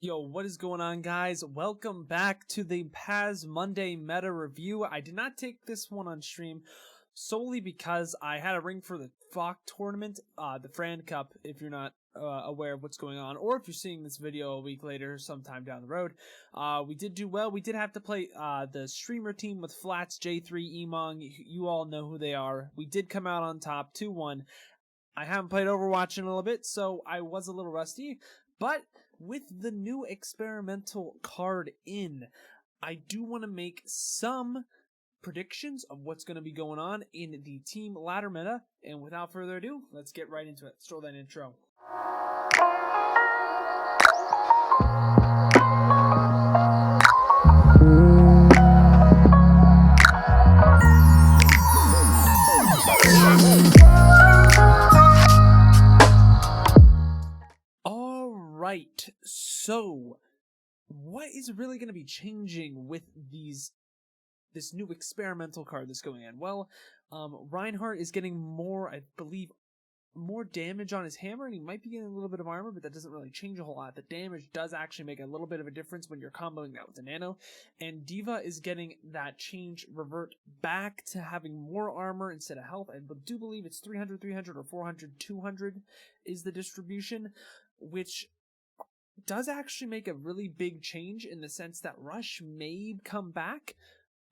Yo, what is going on, guys? Welcome back to the Paz Monday meta review. I did not take this one on stream solely because I had a ring for the FOC tournament, the Fran Cup, if you're not aware of what's going on, or if you're seeing this video a week later, sometime down the road. We did do well. We did have to play the streamer team with Flats, J3, Emong. You all know who they are. We did come out on top 2-1. I haven't played Overwatch in a little bit, so I was a little rusty, but with the new experimental card in, I do want to make some predictions of what's going to be going on in the team ladder meta, and without further ado, let's get right into it. Let's throw that intro. Right, so what is really going to be changing with this new experimental card that's going in? Well, Reinhardt is getting more, I believe, more damage on his hammer, and he might be getting a little bit of armor, but that doesn't really change a whole lot. The damage does actually make a little bit of a difference when you're comboing that with a nano, and D.Va is getting that change revert back to having more armor instead of health. I do believe it's 300, 300, or 400, 200 is the distribution, which does actually make a really big change in the sense that Rush may come back,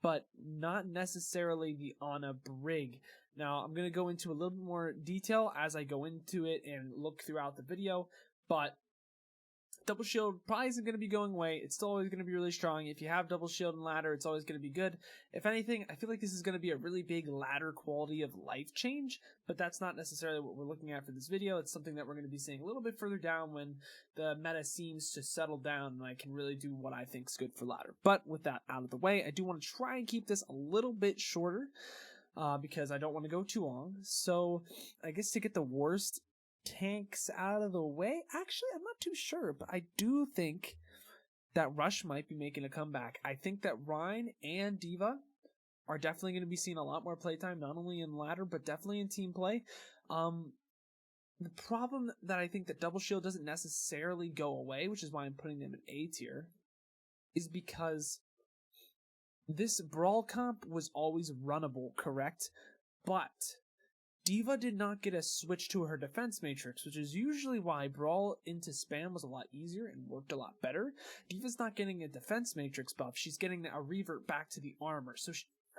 but not necessarily the Ana Brig. Now, I'm going to go into a little bit more detail as I go into it and look throughout the video, but double shield probably isn't going to be going away. It's still always going to be really strong. If you have double shield and ladder, it's always going to be good. If anything, I feel like this is going to be a really big ladder quality of life change, but that's not necessarily what we're looking at for this video. It's something that we're going to be seeing a little bit further down when the meta seems to settle down and I can really do what I think is good for ladder. But with that out of the way, I do want to try and keep this a little bit shorter because I don't want to go too long. So I guess to get the worst tanks out of the way, actually I'm not too sure, but I do think that Rush might be making a comeback. I think that Rein and D.Va are definitely going to be seeing a lot more playtime, not only in ladder but definitely in team play. The problem that I think that double shield doesn't necessarily go away, which is why I'm putting them in A tier, is because this brawl comp was always runnable, correct? But D.Va did not get a switch to her defense matrix, which is usually why Brawl into spam was a lot easier and worked a lot better. D.Va's not getting a defense matrix buff, she's getting a revert back to the armor, so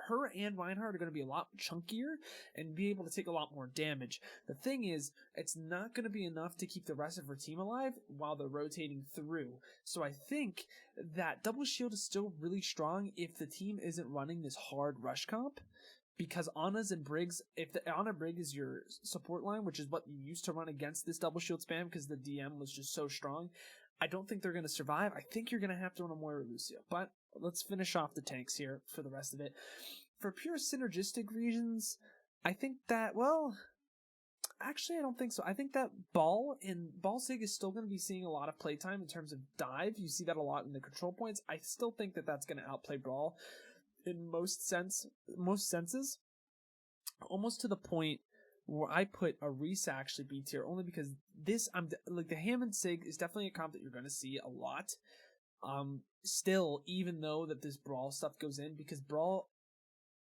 her and Reinhardt are going to be a lot chunkier and be able to take a lot more damage. The thing is, it's not going to be enough to keep the rest of her team alive while they're rotating through. So I think that double shield is still really strong if the team isn't running this hard rush comp. Because Ana's and Briggs, if the Ana Brig is your support line, which is what you used to run against this double shield spam because the DM was just so strong, I don't think they're going to survive. I think you're going to have to run a Moira Lucio. But let's finish off the tanks here for the rest of it. For pure synergistic reasons, I think that, well, actually I don't think so. I think that Ball Sig is still going to be seeing a lot of playtime in terms of dive. You see that a lot in the control points. I still think that that's going to outplay Brawl in most senses, almost to the point where I put a Reese actually B tier, only because this, like, the Hammond Sig is definitely a comp that you're going to see a lot. Still, even though that this Brawl stuff goes in, because Brawl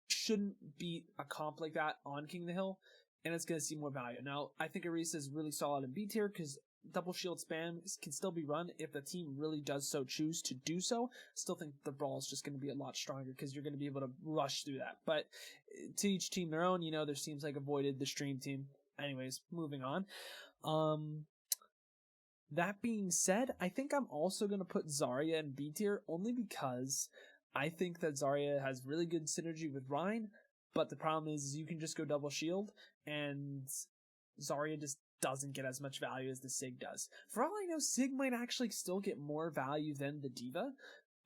shouldn't beat a comp like that on King of the Hill, and it's going to see more value. Now, I think Arisa is really solid in B tier because double shield spam can still be run if the team really does so choose to do so. Still think the Brawl is just going to be a lot stronger because you're going to be able to rush through that. But to each team their own, you know, there's teams like avoided the stream team. Anyways, moving on. That being said, I think I'm also going to put Zarya in B tier only because I think that Zarya has really good synergy with Rein, but the problem is you can just go double shield and Zarya just doesn't get as much value as the Sig does. For all I know, Sig might actually still get more value than the D.Va,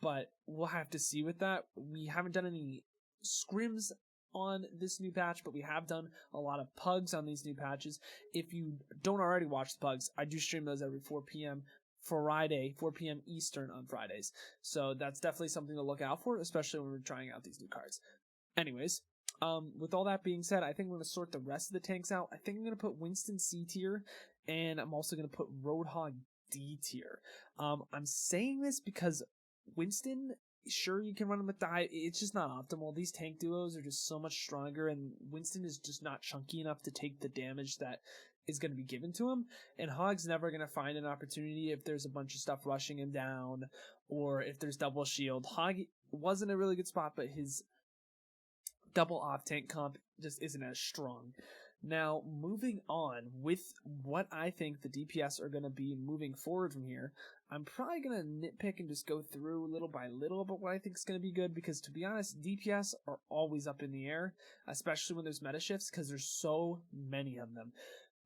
but we'll have to see with that. We haven't done any scrims on this new patch, but we have done a lot of pugs on these new patches. If you don't already watch the pugs, I do stream those every 4 p.m. Friday, 4 p.m. Eastern on Fridays. So that's definitely something to look out for, especially when we're trying out these new cards. Anyways, with all that being said, I think I'm going to sort the rest of the tanks out. I think I'm going to put Winston C tier, and I'm also going to put Roadhog D tier. I'm saying this because Winston, sure, you can run him with die. It's just not optimal. These tank duos are just so much stronger, and Winston is just not chunky enough to take the damage that is going to be given to him. And Hog's never going to find an opportunity if there's a bunch of stuff rushing him down, or if there's double shield. Hog wasn't a really good spot, but his double off tank comp just isn't as strong. Now, moving on with what I think the DPS are going to be moving forward from here, I'm probably going to nitpick and just go through little by little about what I think is going to be good, because to be honest, DPS are always up in the air, especially when there's meta shifts, because there's so many of them.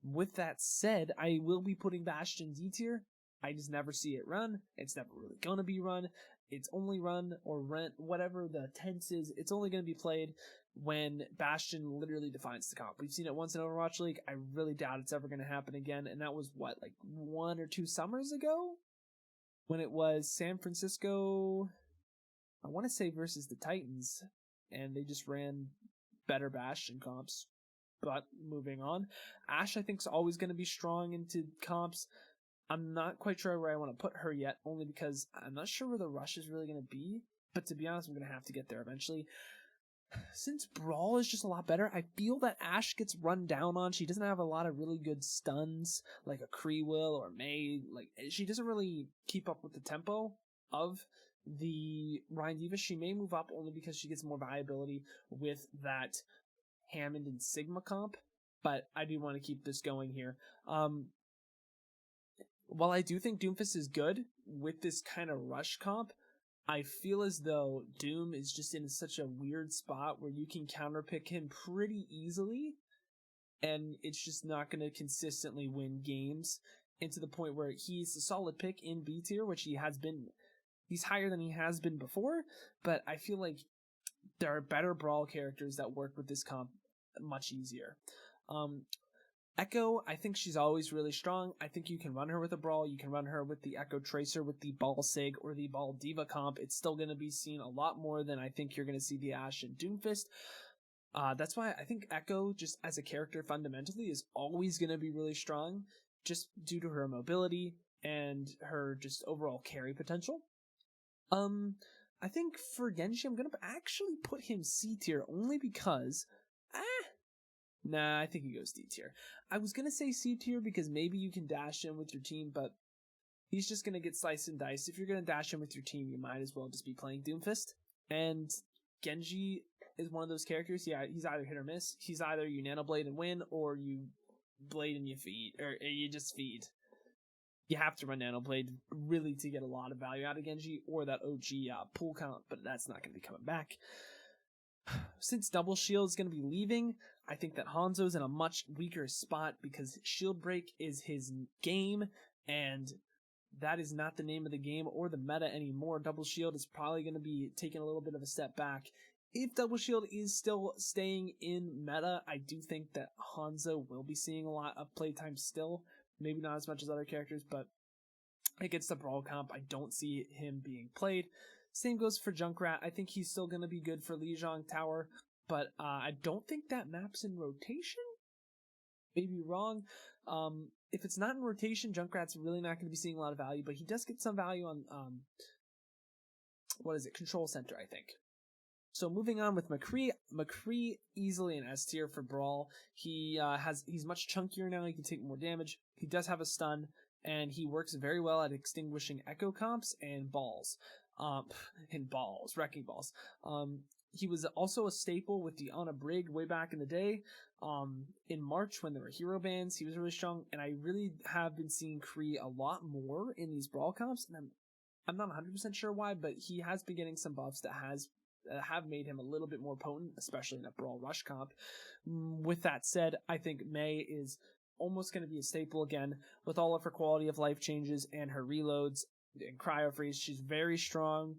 With that said, I will be putting Bastion D tier. I just never see it run. It's never really going to be run. It's only run or rent, whatever the tense is, it's only going to be played when Bastion literally defines the comp. We've seen it once in Overwatch League. I really doubt it's ever going to happen again. And that was what, like 1 or 2 summers ago? When it was San Francisco, I want to say versus the Titans. And they just ran better Bastion comps. But moving on. Ashe, I think, is always going to be strong into comps. I'm not quite sure where I want to put her yet, only because I'm not sure where the rush is really going to be. But to be honest, I'm going to have to get there eventually. Since Brawl is just a lot better, I feel that Ashe gets run down on. She doesn't have a lot of really good stuns, like a Kree will or May. Like, she doesn't really keep up with the tempo of the Rein Diva. She may move up only because she gets more viability with that Hammond and Sigma comp, but I do want to keep this going here. While I do think Doomfist is good with this kind of rush comp, I feel as though Doom is just in such a weird spot where you can counterpick him pretty easily, and it's just not going to consistently win games, and to the point where he's a solid pick in B tier, which he has been. He's higher than he has been before, but I feel like there are better Brawl characters that work with this comp much easier. Echo, I think she's always really strong. I think you can run her with a Brawl. You can run her with the Echo Tracer, with the Ball Sig, or the Ball Diva comp. It's still going to be seen a lot more than I think you're going to see the Ashe and Doomfist. That's why I think Echo, just as a character fundamentally, is always going to be really strong, just due to her mobility and her just overall carry potential. I think for Genji, I'm going to actually put him C tier, only because... Nah, I think he goes D tier. I was going to say C tier because maybe you can dash in with your team, but he's just going to get sliced and diced. If you're going to dash in with your team, you might as well just be playing Doomfist. And Genji is one of those characters, yeah, he's either hit or miss. He's either you Nano Blade and win, or you Blade and you feed, or you just feed. You have to run Nano Blade really to get a lot of value out of Genji, or that OG pull count, but that's not going to be coming back. Since Double Shield is going to be leaving, I think that Hanzo's in a much weaker spot because Shield Break is his game, and that is not the name of the game or the meta anymore. Double Shield is probably going to be taking a little bit of a step back. If Double Shield is still staying in meta, I do think that Hanzo will be seeing a lot of playtime still. Maybe not as much as other characters, but against the Brawl comp, I don't see him being played. Same goes for Junkrat. I think he's still going to be good for Lijiang Tower, but I don't think that map's in rotation. Maybe wrong. If it's not in rotation, Junkrat's really not going to be seeing a lot of value, but he does get some value on, Control Center, I think. So moving on with McCree. McCree easily an S tier for Brawl. He's much chunkier now, he can take more damage. He does have a stun, and he works very well at extinguishing Echo comps and balls. Wrecking balls. He was also a staple with the Ana Brig way back in the day. In March when there were hero bans, he was really strong, and I really have been seeing Kree a lot more in these Brawl comps, and I'm not 100% sure why, but he has been getting some buffs that have made him a little bit more potent, especially in a Brawl Rush comp. With that said, I think May is almost going to be a staple again with all of her quality of life changes and her reloads and cryo freeze. She's very strong,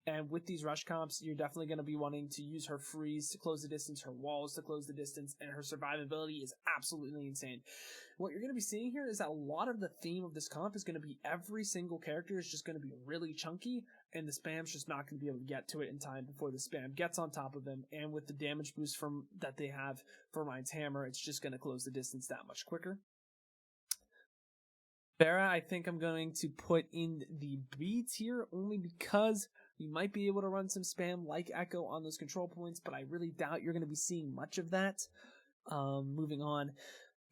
and with these rush comps, you're definitely going to be wanting to use her freeze to close the distance, her walls to close the distance, and her survivability is absolutely insane. What you're going to be seeing here is that a lot of the theme of this comp is going to be every single character is just going to be really chunky, and the spam's just not going to be able to get to it in time before the spam gets on top of them, and with the damage boost that they have for Rein's hammer, it's just going to close the distance that much quicker. Farah, I think I'm going to put in the B tier only because you might be able to run some spam like Echo on those control points, but I really doubt you're going to be seeing much of that. Moving on,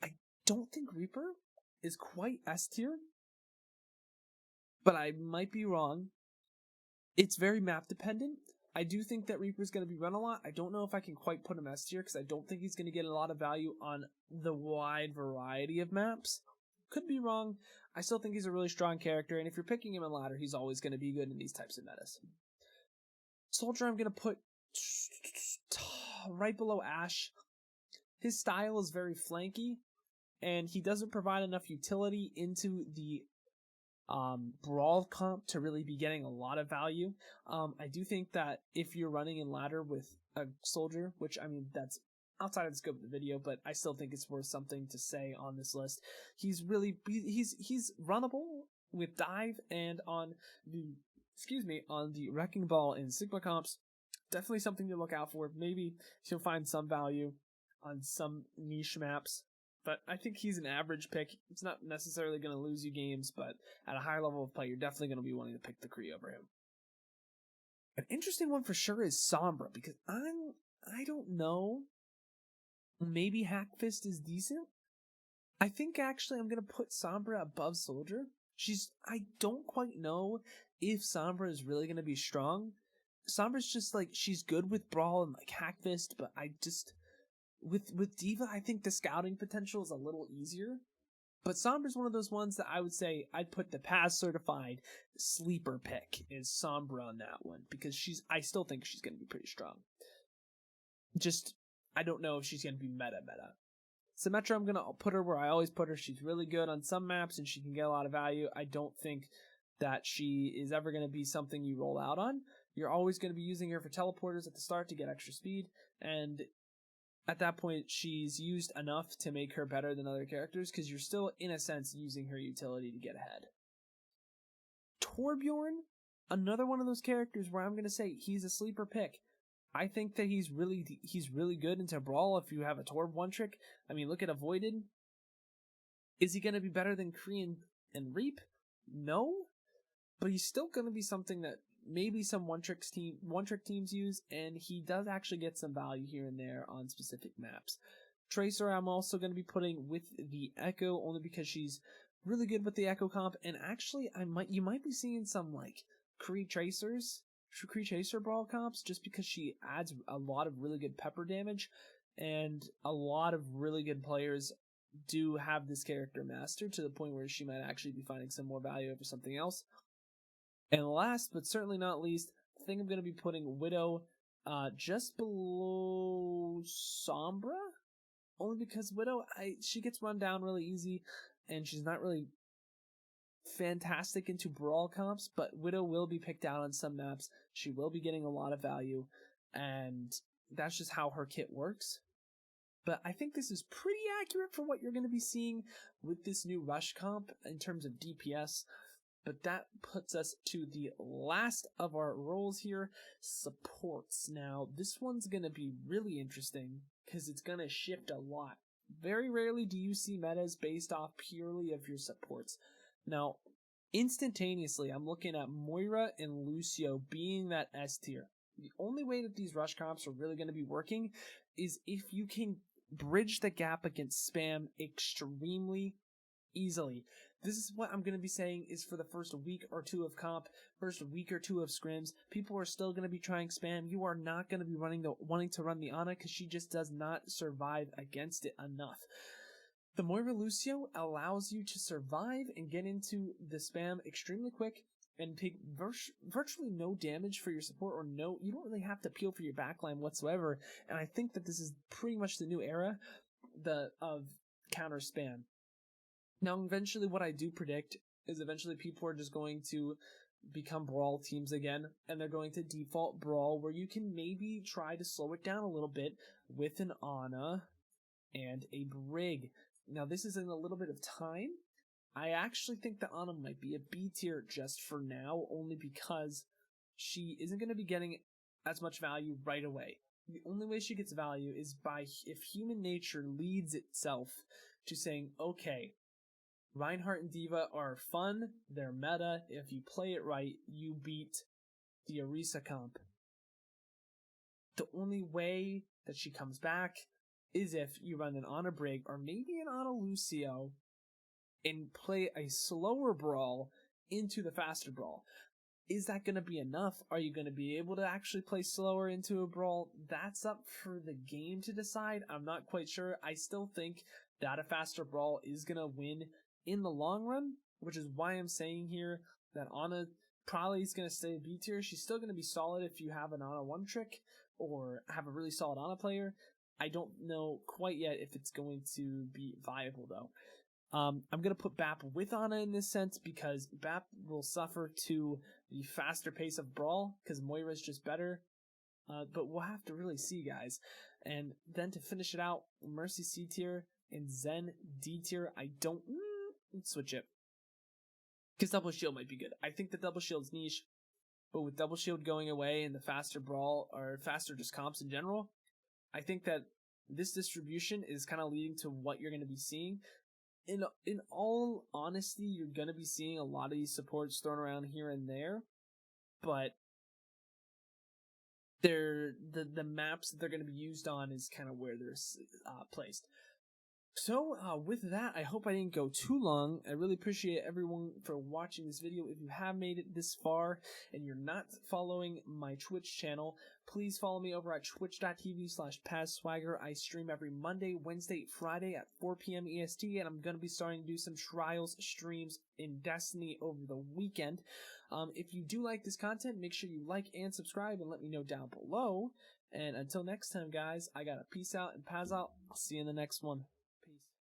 I don't think Reaper is quite S tier, but I might be wrong. It's very map dependent. I do think that Reaper's going to be run a lot. I don't know if I can quite put him S tier because I don't think he's going to get a lot of value on the wide variety of maps. Could be wrong. I still think he's a really strong character, and if you're picking him in ladder, he's always going to be good in these types of metas. Soldier, I'm going to put right below Ashe. His style is very flanky, and he doesn't provide enough utility into the brawl comp to really be getting a lot of value. I do think that if you're running in ladder with a soldier, which I mean that's outside of the scope of the video, but I still think it's worth something to say on this list. He's runnable with dive, and on the wrecking ball and Sigma comps, definitely something to look out for. Maybe you'll find some value on some niche maps. But I think he's an average pick. It's not necessarily going to lose you games, but at a higher level of play, you're definitely going to be wanting to pick the Kree over him. An interesting one for sure is Sombra, because I don't know. Maybe Hackfist is decent. I think actually I'm going to put Sombra above Soldier. I don't quite know if Sombra is really going to be strong. Sombra's just like, she's good with Brawl and like Hackfist, but I just... With Diva, I think the scouting potential is a little easier. But Sombra's one of those ones that I would say I'd put the pass certified sleeper pick is Sombra on that one, because I still think she's going to be pretty strong. Just, I don't know if she's going to be meta. Symmetra, I'm going to put her where I always put her. She's really good on some maps and she can get a lot of value. I don't think that she is ever going to be something you roll out on. You're always going to be using her for teleporters at the start to get extra speed, and at that point, she's used enough to make her better than other characters, because you're still, in a sense, using her utility to get ahead. Torbjorn, another one of those characters where I'm going to say he's a sleeper pick. I think that he's really good into Brawl if you have a Torb one-trick. I mean, look at Avoided. Is he going to be better than Kree and Reap? No. But he's still going to be something that maybe some one-trick teams use, and he does actually get some value here and there on specific maps. Tracer, I'm also going to be putting with the Echo, only because she's really good with the Echo comp, and actually you might be seeing some like Kree Tracer Brawl comps, just because she adds a lot of really good pepper damage, and a lot of really good players do have this character mastered to the point where she might actually be finding some more value over something else. And last, but certainly not least, I think I'm going to be putting Widow just below Sombra. Only because Widow, she gets run down really easy, and she's not really fantastic into Brawl comps, but Widow will be picked out on some maps. She will be getting a lot of value, and that's just how her kit works. But I think this is pretty accurate for what you're going to be seeing with this new Rush comp in terms of DPS. But that puts us to the last of our roles here, supports. Now, this one's going to be really interesting because it's going to shift a lot. Very rarely do you see metas based off purely of your supports. Now, instantaneously, I'm looking at Moira and Lucio being that S tier. The only way that these rush comps are really going to be working is if you can bridge the gap against spam extremely easily. This is what I'm going to be saying is for the first week or two of comp, first week or two of scrims, people are still going to be trying spam. You are not going to be wanting to run the Ana because she just does not survive against it enough. The Moira Lucio allows you to survive and get into the spam extremely quick and take virtually no damage for your support, or you don't really have to peel for your backline whatsoever. And I think that this is pretty much the new era of counter spam. Now, eventually what I do predict is eventually people are just going to become Brawl teams again, and they're going to default Brawl, where you can maybe try to slow it down a little bit with an Ana and a Brig. Now, this is in a little bit of time. I actually think the Ana might be a B tier just for now, only because she isn't going to be getting as much value right away. The only way she gets value is if human nature leads itself to saying, okay, Reinhardt and Diva are fun, they're meta. If you play it right, you beat the Orisa comp. The only way that she comes back is if you run an Ana Brig or maybe an Ana Lucio and play a slower brawl into the faster brawl. Is that going to be enough? Are you going to be able to actually play slower into a brawl? That's up for the game to decide. I'm not quite sure. I still think that a faster brawl is going to win in the long run, which is why I'm saying here that Ana probably is going to stay B tier. She's still going to be solid if you have an Ana one trick or have a really solid Ana player. I don't know quite yet if it's going to be viable though. I'm going to put BAP with Ana in this sense because BAP will suffer to the faster pace of Brawl because Moira's just better. But we'll have to really see, guys. And then to finish it out, Mercy C tier and Zen D tier. I don't... switch it. Because Double Shield might be good. I think the Double Shield's niche, but with Double Shield going away and the faster Brawl, or faster just comps in general, I think that this distribution is kind of leading to what you're going to be seeing. In all honesty, you're going to be seeing a lot of these supports thrown around here and there, but the maps that they're going to be used on is kind of where they're placed. So, with that, I hope I didn't go too long. I really appreciate everyone for watching this video. If you have made it this far and you're not following my Twitch channel, please follow me over at twitch.tv/PazSwagger. I stream every Monday, Wednesday, Friday at 4 p.m. EST, and I'm going to be starting to do some trials streams in Destiny over the weekend. If you do like this content, make sure you like and subscribe and let me know down below. And until next time, guys, I gotta peace out and Paz out. I'll see you in the next one.